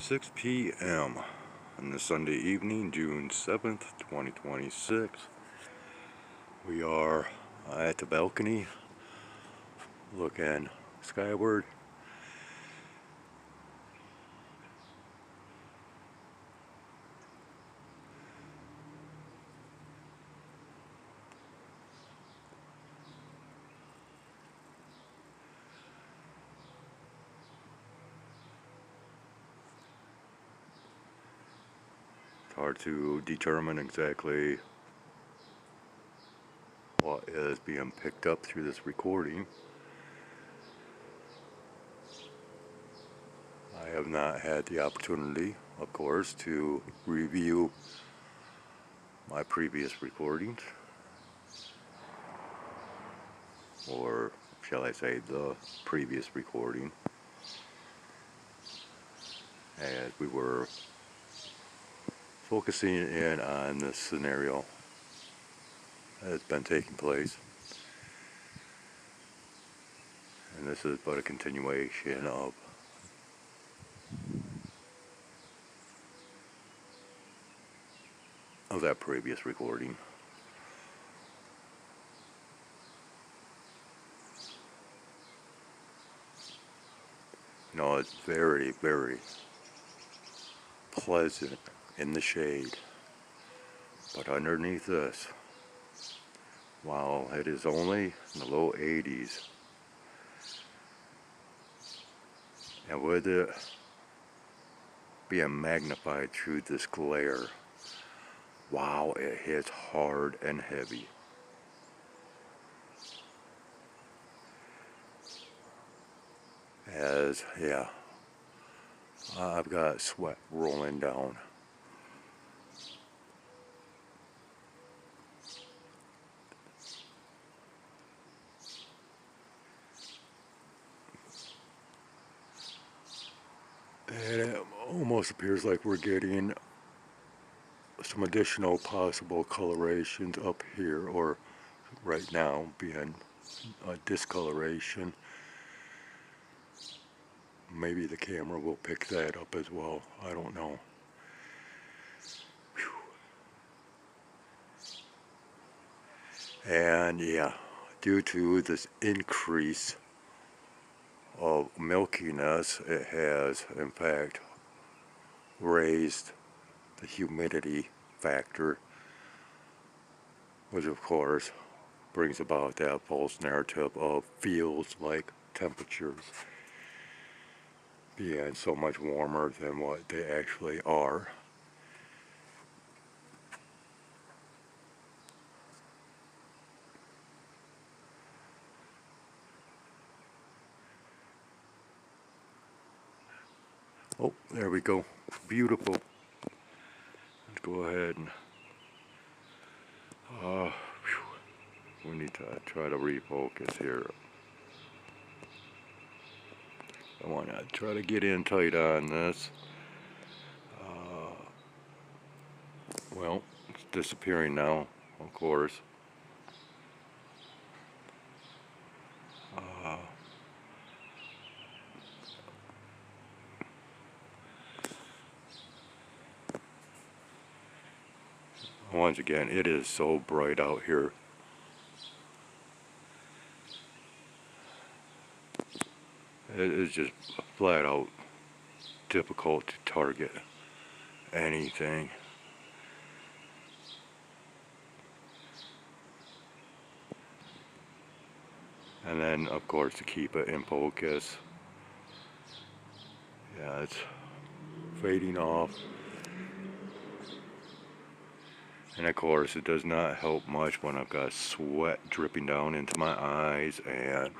6 p.m. on the Sunday evening, June 7th, 2026. We are at the balcony looking skyward. It's hard to determine exactly what is being picked up through this recording. I have not had the opportunity, of course, to review my previous recordings, or shall I say the previous recording, as we were focusing in on this scenario that has been taking place. And this is but a continuation of that previous recording. You know, it's very, very pleasant in the shade. But underneath this, while it is only in the low 80s, and with it being magnified through this glare, wow, it hits hard and heavy. As, yeah, I've got sweat rolling down. And it almost appears like we're getting some additional possible colorations up here, or right now being a discoloration. Maybe the camera will pick that up as well. I don't know. Whew. And yeah, due to this increase of milkiness, it has in fact raised the humidity factor, which of course brings about that false narrative of feels like temperatures being so much warmer than what they actually are. Oh, there we go. Beautiful. Let's go ahead and we need to try to refocus here. I want to try to get in tight on this. Well, it's disappearing now, of course. Once again, it is so bright out here. It is just flat out difficult to target anything. And then, of course, to keep it in focus. Yeah, it's fading off. And of course, it does not help much when I've got sweat dripping down into my eyes and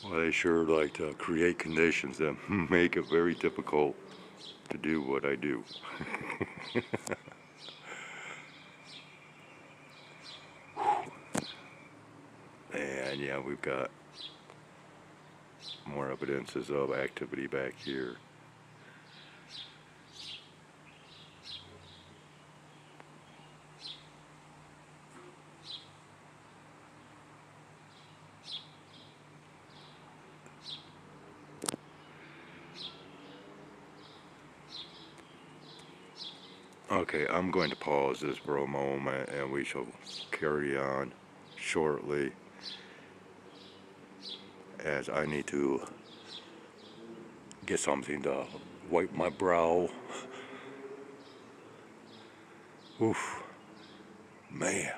well, they sure like to create conditions that make it very difficult to do what I do. And yeah, we've got more evidences of activity back here. Okay, I'm going to pause this for a moment and we shall carry on shortly, as I need to get something to wipe my brow. Oof, man.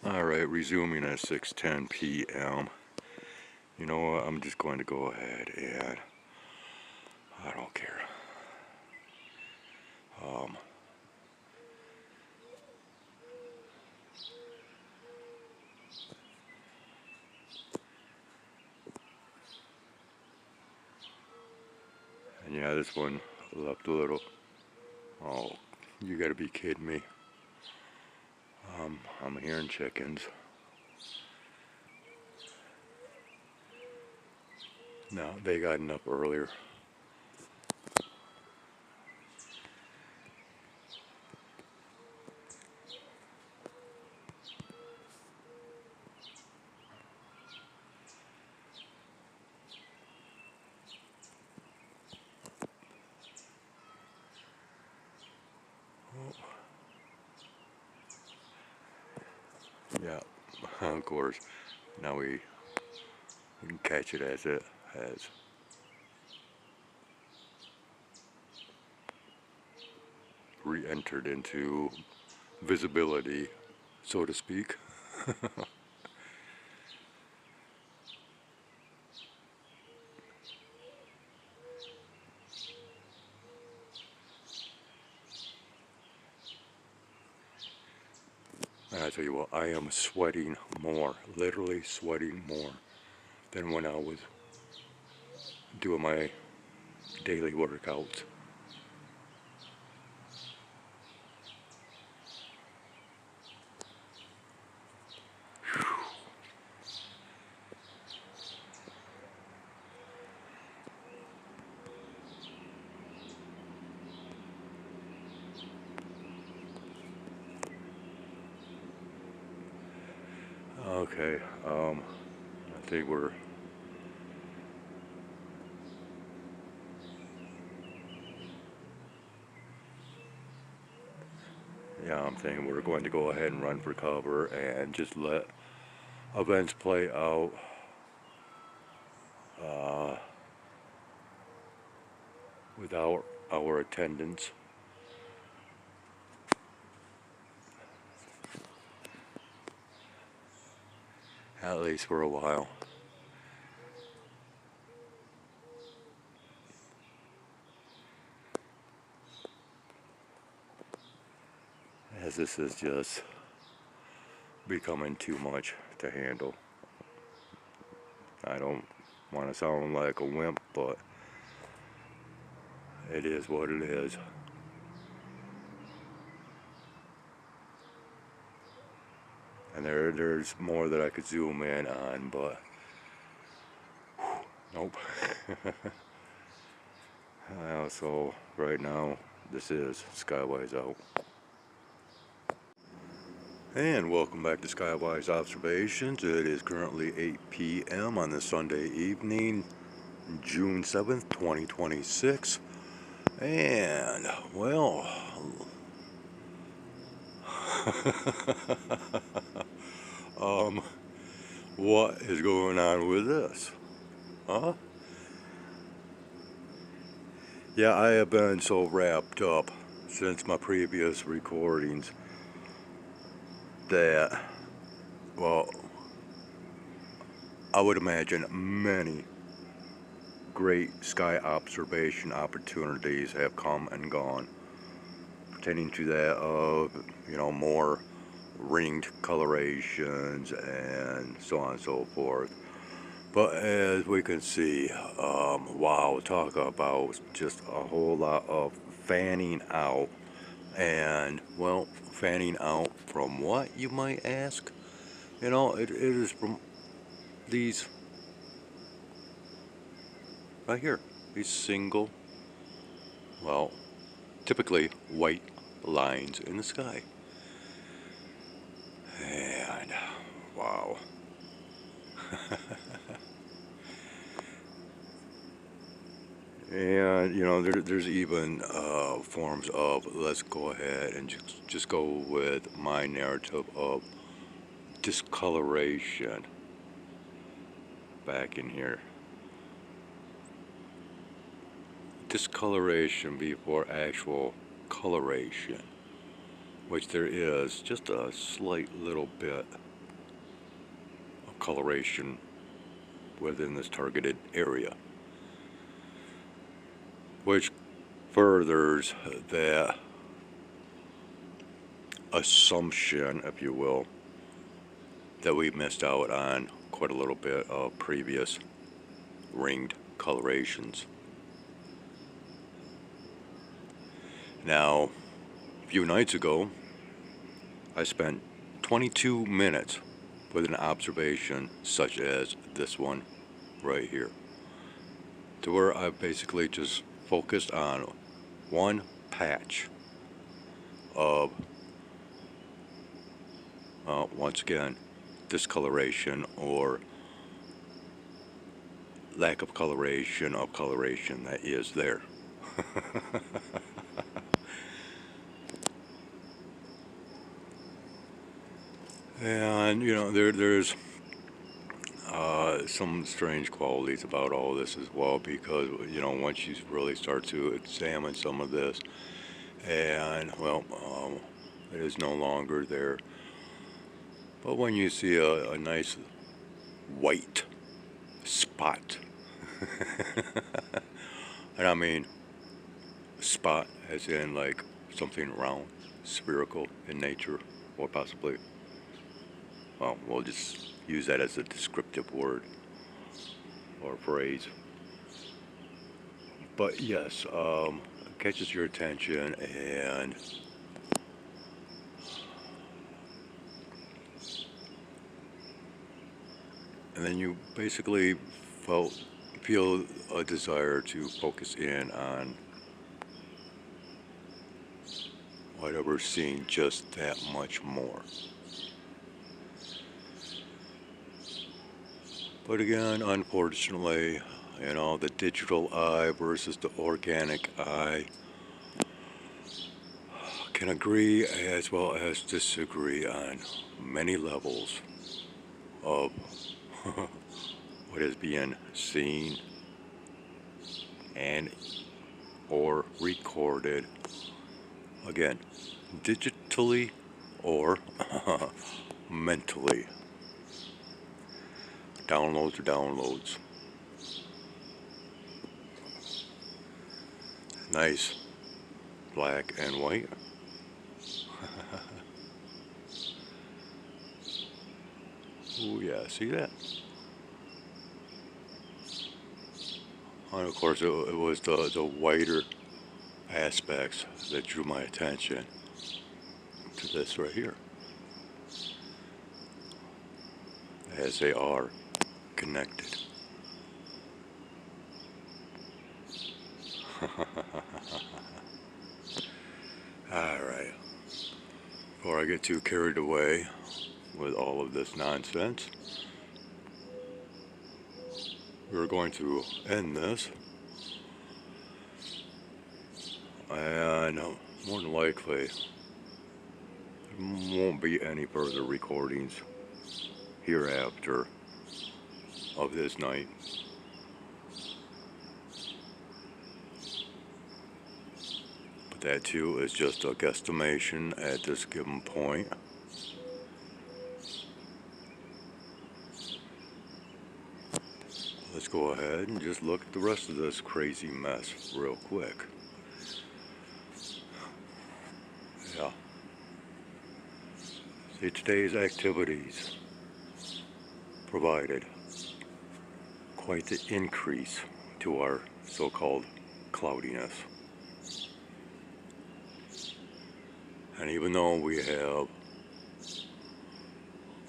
Alright, resuming at 6:10 p.m. You know what, I'm just going to go ahead and I don't care. And yeah, this one left a little. Oh, you gotta be kidding me. I'm hearing chickens. No, they gotten up earlier. Yeah, of course. Now we can catch it as it has re-entered into visibility, so to speak. And I tell you what, I am sweating more, literally sweating more than when I was doing my daily workouts. Okay, I think I'm thinking we're going to go ahead and run for cover and just let events play out. Uh, without our attendance. At least for a while. As this is just becoming too much to handle. I don't want to sound like a wimp, but it is what it is. And there's more that I could zoom in on, but nope. So right now, this is Skywise Out. And welcome back to Skywise Observations. It is currently 8 p.m. on this Sunday evening, June 7th, 2026. And, well, what is going on with this? Huh? Yeah, I have been so wrapped up since my previous recordings that, well, I would imagine many great sky observation opportunities have come and gone, pertaining to that of, more ringed colorations and so on and so forth. But as we can see, wow, talk about just a whole lot of fanning out. And, well, fanning out from what, you might ask? It is from these right here, these single, well, typically white lines in the sky. And, wow. And, there's even forms of, let's go ahead and just go with my narrative of discoloration back in here. Discoloration before actual coloration, which there is just a slight little bit of coloration within this targeted area, which furthers that assumption, if you will, that we missed out on quite a little bit of previous ringed colorations. Now, a few nights ago, I spent 22 minutes with an observation such as this one right here, to where I basically just focused on one patch of, once again, discoloration or lack of coloration that is there. And you know, there's some strange qualities about all this as well, because you know, once you really start to examine some of this, and well, it is no longer there. But when you see a nice white spot, and I mean spot as in like something round, spherical in nature, or possibly, well, we'll just use that as a descriptive word or phrase. But yes, catches your attention, and then you basically feel a desire to focus in on whatever's seen just that much more. But again, unfortunately, you know, the digital eye versus the organic eye can agree as well as disagree on many levels of what is being seen and or recorded, again, digitally or mentally. Downloads are downloads. Nice black and white. Oh yeah, see that? And of course, it was the whiter aspects that drew my attention to this right here, as they are connected. Alright, before I get too carried away with all of this nonsense, we're going to end this, and more than likely there won't be any further recordings hereafter of this night. But that too is just a guesstimation at this given point. Let's go ahead and just look at the rest of this crazy mess real quick. Yeah. See, today's activities provided quite the increase to our so-called cloudiness. And even though we have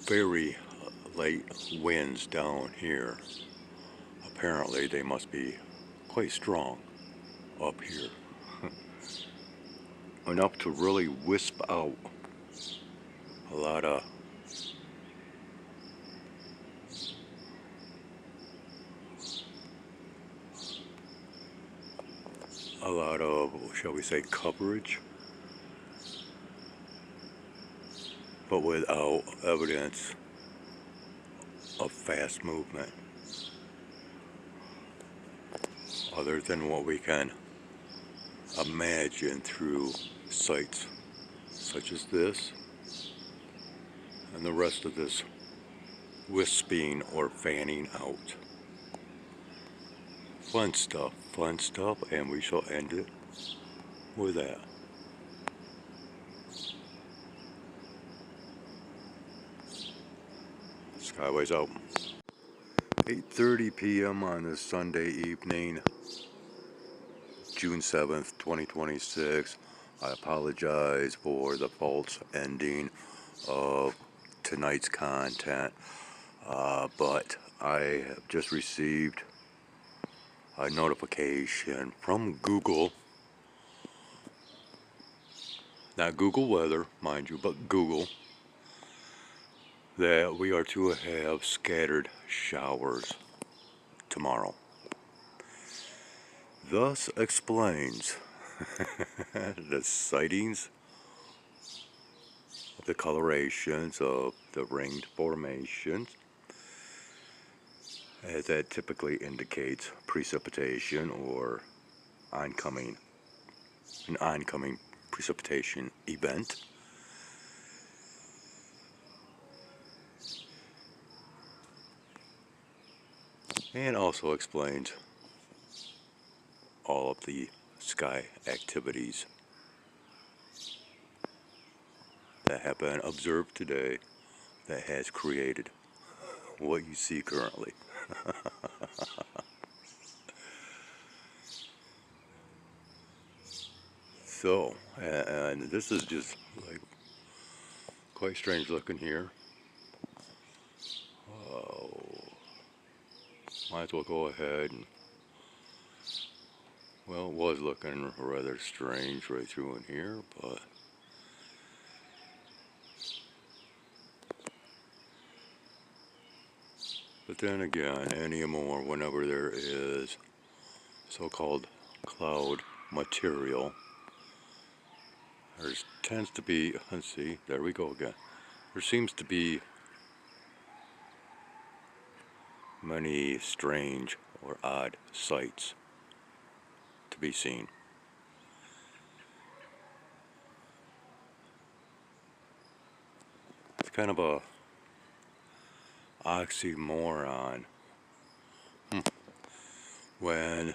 very light winds down here, apparently they must be quite strong up here. Enough to really wisp out a lot of a lot of, shall we say, coverage, but without evidence of fast movement, other than what we can imagine through sites such as this and the rest of this wisping or fanning out. Fun stuff, and we shall end it with that. Skyways out. 8:30 p.m. on this Sunday evening, June 7th, 2026. I apologize for the false ending of tonight's content, but I have just received a notification from Google, not Google Weather, mind you, but Google, that we are to have scattered showers tomorrow. Thus explains the sightings of the colorations of the ringed formations, as that typically indicates precipitation or an oncoming precipitation event. And also explains all of the sky activities that have been observed today that has created what you see currently. So, and this is just like quite strange looking here. Oh, might as well go ahead and, well, it was looking rather strange right through in here, but then again, anymore, whenever there is so-called cloud material, there tends to be, let's see, there we go again. There seems to be many strange or odd sights to be seen. It's kind of a oxymoron when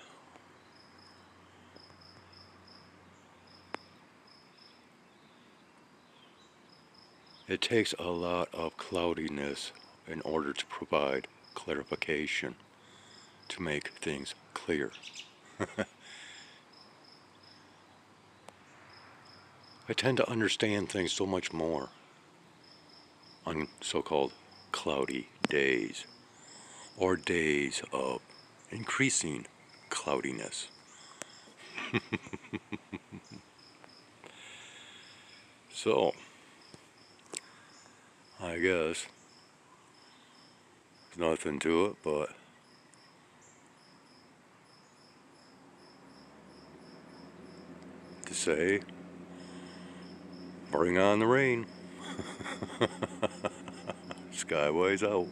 it takes a lot of cloudiness in order to provide clarification, to make things clear. I tend to understand things so much more on so-called cloudy days, or days of increasing cloudiness. So, I guess there's nothing to it but to say, bring on the rain. Skyways out.